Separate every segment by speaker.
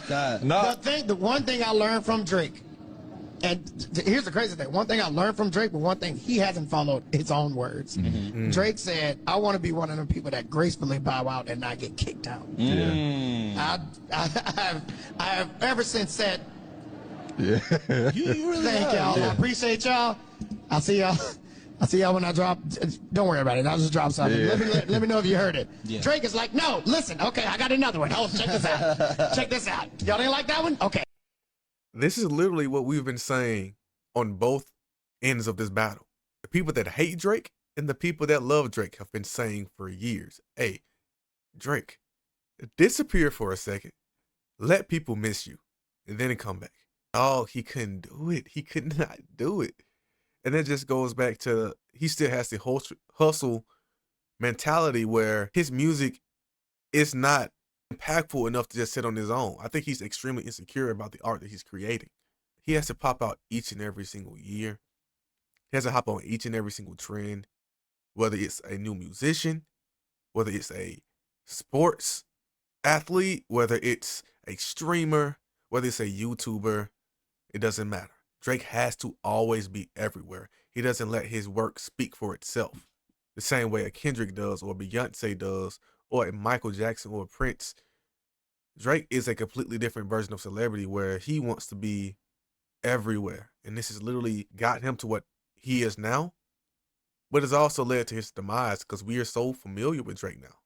Speaker 1: The one thing I learned from Drake, and here's the crazy thing. One thing I learned from Drake, but one thing he hasn't followed his own words. Drake said, I want to be one of them people that gracefully bow out and not get kicked out. I have ever since said,
Speaker 2: you really
Speaker 1: thank y'all. I appreciate y'all. I'll see y'all when I drop. Don't worry about it. I'll just drop something. Let me know if you heard it. Drake is like, no, listen. Okay, I got another one. Oh, check this out. Check this out. Y'all didn't like that one? Okay.
Speaker 3: This is literally what we've been saying on both ends of this battle. The people that hate Drake and the people that love Drake have been saying for years, hey, Drake, disappear for a second. Let people miss you. And then come back. Oh, he couldn't do it. He could not do it. And it just goes back to, he still has the hustle mentality where his music is not impactful enough to just sit on his own. I think he's extremely insecure about the art that he's creating. He has to pop out each and every single year. He has to hop on each and every single trend, whether it's a new musician, whether it's a sports athlete, whether it's a streamer, whether it's a YouTuber, it doesn't matter. Drake has to always be everywhere. He doesn't let his work speak for itself. The same way a Kendrick does, or a Beyonce does, or a Michael Jackson or a Prince. Drake is a completely different version of celebrity where he wants to be everywhere. And this has literally got him to what he is now. But it's also led to his demise because we are so familiar with Drake now.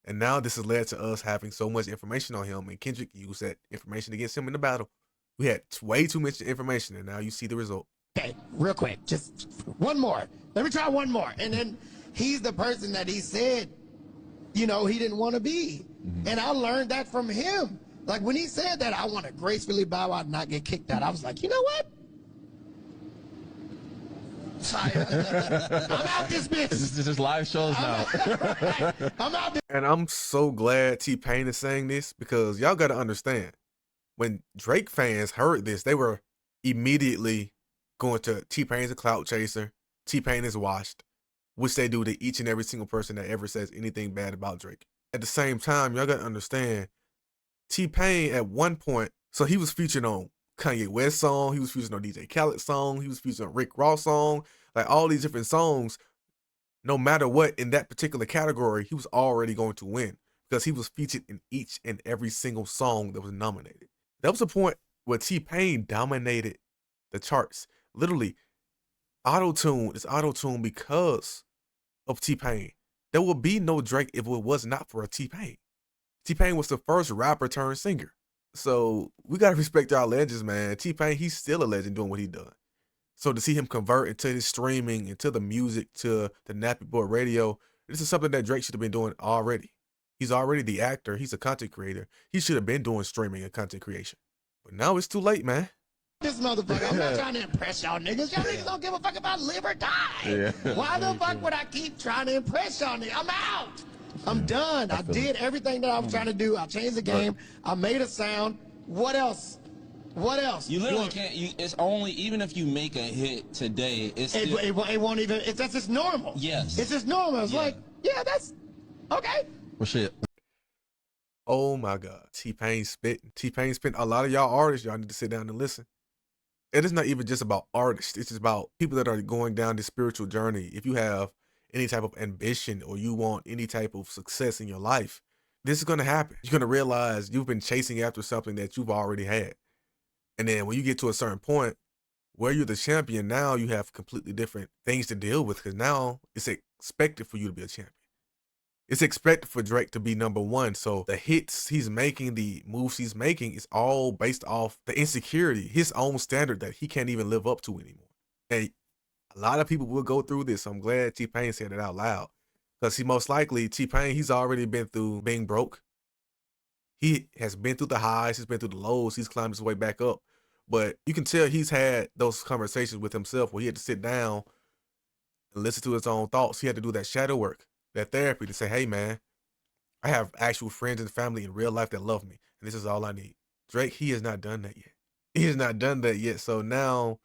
Speaker 3: And now this has led to us having so much information on him, and Kendrick used that information against him in the battle. We had way too much information, and now you see the result.
Speaker 1: Okay, real quick, just one more. Let me try one more. And then he's the person that he said, he didn't want to be. And I learned that from him. Like when he said that, I want to gracefully bow out and not get kicked out. I was like, you know what? I'm out this bitch.
Speaker 2: This is live shows now.
Speaker 1: I'm out this.
Speaker 3: And I'm so glad T-Pain is saying this because y'all got to understand. When Drake fans heard this, they were immediately going to T-Pain's a clout chaser. T-Pain is washed, which they do to each and every single person that ever says anything bad about Drake. At the same time, y'all got to understand, T-Pain at one point, so he was featured on Kanye West song, he was featured on DJ Khaled song, he was featured on Rick Ross song, like all these different songs. No matter what in that particular category, he was already going to win because he was featured in each and every single song that was nominated. That was a point where T-Pain dominated the charts. Literally, auto-tune is auto-tune because of T-Pain. There would be no Drake if it was not for a T-Pain. T-Pain was the first rapper turned singer. So we got to respect our legends, man. T-Pain, he's still a legend doing what he done. So to see him convert into his streaming, into the music, to the Nappy Boy radio, this is something that Drake should have been doing already. He's already the actor. He's a content creator. He should have been doing streaming and content creation. But now it's too late, man.
Speaker 1: This motherfucker, I'm not trying to impress y'all niggas. Y'all niggas don't give a fuck about live or die. Why the fuck would I keep trying to impress y'all niggas? I'm out. I'm done. I did everything that I was trying to do. I changed the game. I made a sound. What else? What else?
Speaker 4: You literally can't. It's only, even if you make a hit today,
Speaker 1: it won't even. That's just normal.
Speaker 4: Yes.
Speaker 1: It's just normal. It's like, yeah, that's okay.
Speaker 2: Well, shit.
Speaker 3: Oh my God. T-Pain spitting. T-Pain spitting. A lot of y'all artists, y'all need to sit down and listen. It is not even just about artists. It's just about people that are going down this spiritual journey. If you have any type of ambition or you want any type of success in your life, this is going to happen. You're going to realize you've been chasing after something that you've already had. And then when you get to a certain point where you're the champion, now you have completely different things to deal with because now it's expected for you to be a champion. It's expected for Drake to be number one. So the hits he's making, the moves he's making is all based off the insecurity, his own standard that he can't even live up to anymore. And a lot of people will go through this. So I'm glad T-Pain said it out loud because he most likely, T-Pain, he's already been through being broke. He has been through the highs. He's been through the lows. He's climbed his way back up. But you can tell he's had those conversations with himself where he had to sit down and listen to his own thoughts. He had to do that shadow work, that therapy to say, hey, man, I have actual friends and family in real life that love me, and this is all I need. Drake, he has not done that yet. He has not done that yet. So now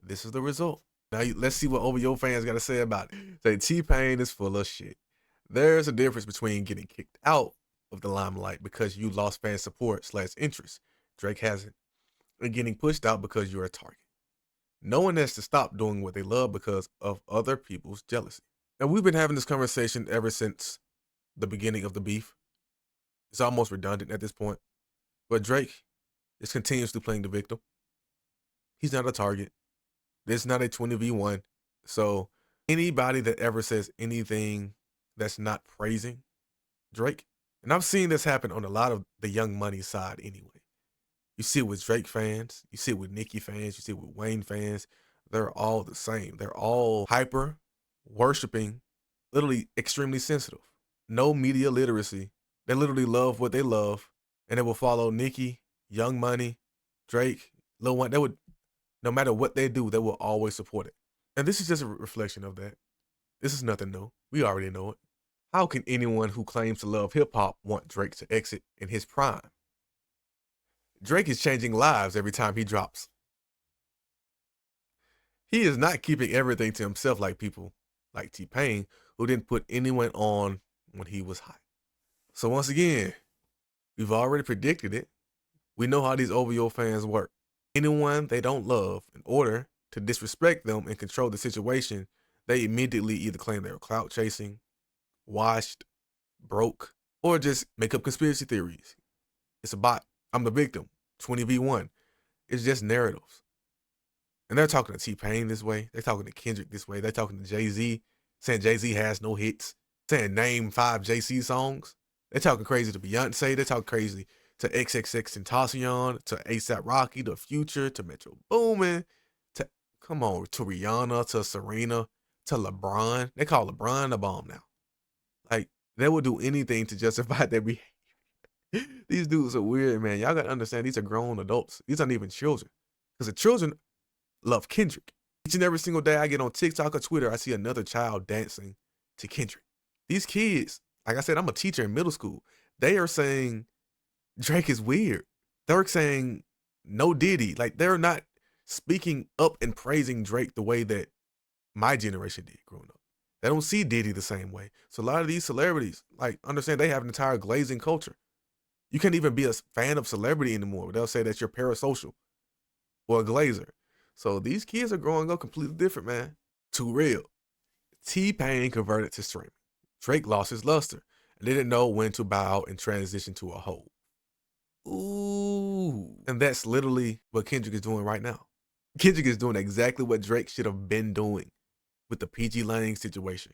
Speaker 3: this is the result. Now let's see what OVO fans got to say about it. Say T-Pain is full of shit. There's a difference between getting kicked out of the limelight because you lost fan support / interest. Drake hasn't. And getting pushed out because you're a target. No one has to stop doing what they love because of other people's jealousy. And we've been having this conversation ever since the beginning of the beef. It's almost redundant at this point. But Drake is continuously playing the victim. He's not a target. This is not a 20v1. So anybody that ever says anything that's not praising Drake, and I've seen this happen on a lot of the Young Money side anyway. You see it with Drake fans, you see it with Nicki fans, you see it with Wayne fans. They're all the same. They're all hyper, worshiping, literally extremely sensitive. No media literacy. They literally love what they love, and they will follow Nicki, Young Money, Drake, Lil Wayne. They would, no matter what they do, they will always support it. And this is just a reflection of that. This is nothing new. We already know it. How can anyone who claims to love hip-hop want Drake to exit in his prime? Drake is changing lives every time he drops. He is not keeping everything to himself like people like T-Pain, who didn't put anyone on when he was hot. So once again, we've already predicted it. We know how these OVO fans work. Anyone they don't love, in order to disrespect them and control the situation, they immediately either claim they were clout chasing, washed, broke, or just make up conspiracy theories. It's a bot. I'm the victim. 20v1. It's just narratives. And they're talking to T-Pain this way. They're talking to Kendrick this way. They're talking to Jay-Z, saying Jay-Z has no hits, saying name 5 Jay-Z songs. They're talking crazy to Beyonce. They're talking crazy to XXXTentacion, to A$AP Rocky, to Future, to Metro Boomin, to, come on, to Rihanna, to Serena, to LeBron. They call LeBron a bomb now. Like, they will do anything to justify their behavior. These dudes are weird, man. Y'all gotta understand, these are grown adults. These aren't even children. Because the children love Kendrick. Each and every single day I get on TikTok or Twitter, I see another child dancing to Kendrick. These kids, like I said, I'm a teacher in middle school. They are saying Drake is weird. They're saying no Diddy. Like, they're not speaking up and praising Drake the way that my generation did growing up. They don't see Diddy the same way. So a lot of these celebrities, like, understand they have an entire glazing culture. You can't even be a fan of celebrity anymore. They'll say that you're parasocial or a glazer. So these kids are growing up completely different, man. Too real. T-Pain converted to streaming. Drake lost his luster and didn't know when to bow out and transition to a hole. Ooh. And that's literally what Kendrick is doing right now. Kendrick is doing exactly what Drake should have been doing with the PG Lang situation.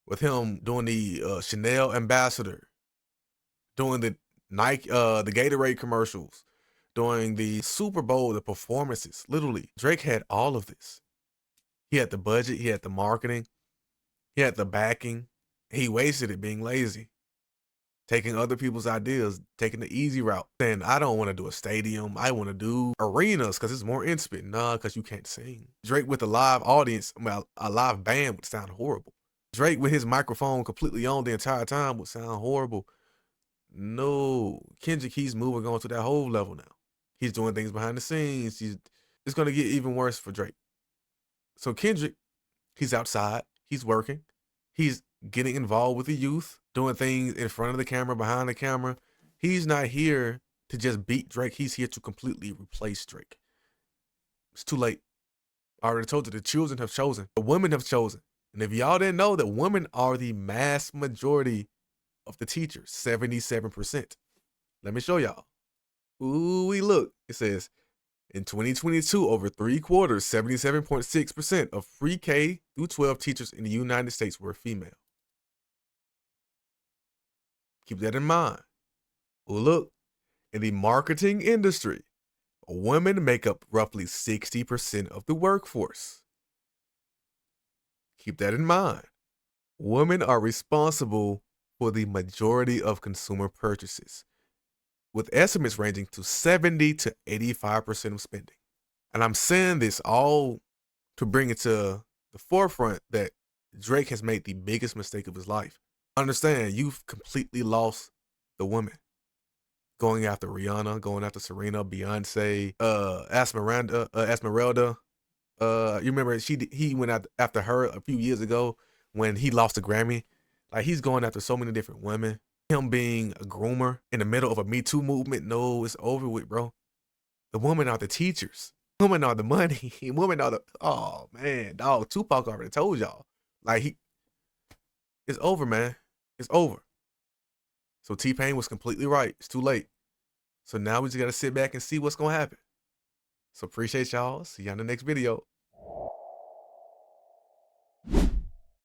Speaker 3: With him doing the Chanel ambassador, doing the Nike, the Gatorade commercials, doing the Super Bowl, the performances. Literally, Drake had all of this. He had the budget, he had the marketing, he had the backing. He wasted it being lazy, taking other people's ideas, taking the easy route, saying, I don't want to do a stadium, I want to do arenas because it's more intimate. Nah, because you can't sing. Drake with a live audience, a live band would sound horrible. Drake with his microphone completely on the entire time would sound horrible. No, Kendrick, he's moving on to that whole level now. He's doing things behind the scenes. It's going to get even worse for Drake. So Kendrick, he's outside, he's working, he's getting involved with the youth, doing things in front of the camera, behind the camera. He's not here to just beat Drake. He's here to completely replace Drake. It's too late. I already told you, the children have chosen. The women have chosen. And if y'all didn't know that women are the mass majority of the teachers, 77%. Let me show y'all. Ooh, we look. It says, in 2022, over 3/4, 77.6% of pre-K through 12 teachers in the United States were female. Keep that in mind. Ooh, look, in the marketing industry, women make up roughly 60% of the workforce. Keep that in mind. Women are responsible for the majority of consumer purchases, with estimates ranging to 70 to 85% of spending. And I'm saying this all to bring it to the forefront that Drake has made the biggest mistake of his life. Understand, you've completely lost the women. Going after Rihanna, going after Serena, Beyonce, Esmeralda. You remember he went after her a few years ago when he lost the Grammy. Like, he's going after so many different women. him being a groomer in the middle of a Me Too movement. No, it's over with, bro. The women are the teachers. Women are the money. Women are the, oh man, dog. Tupac already told y'all. Like it's over, man. It's over. So T-Pain was completely right. It's too late. So now we just gotta sit back and see what's gonna happen. So appreciate y'all. See y'all in the next video.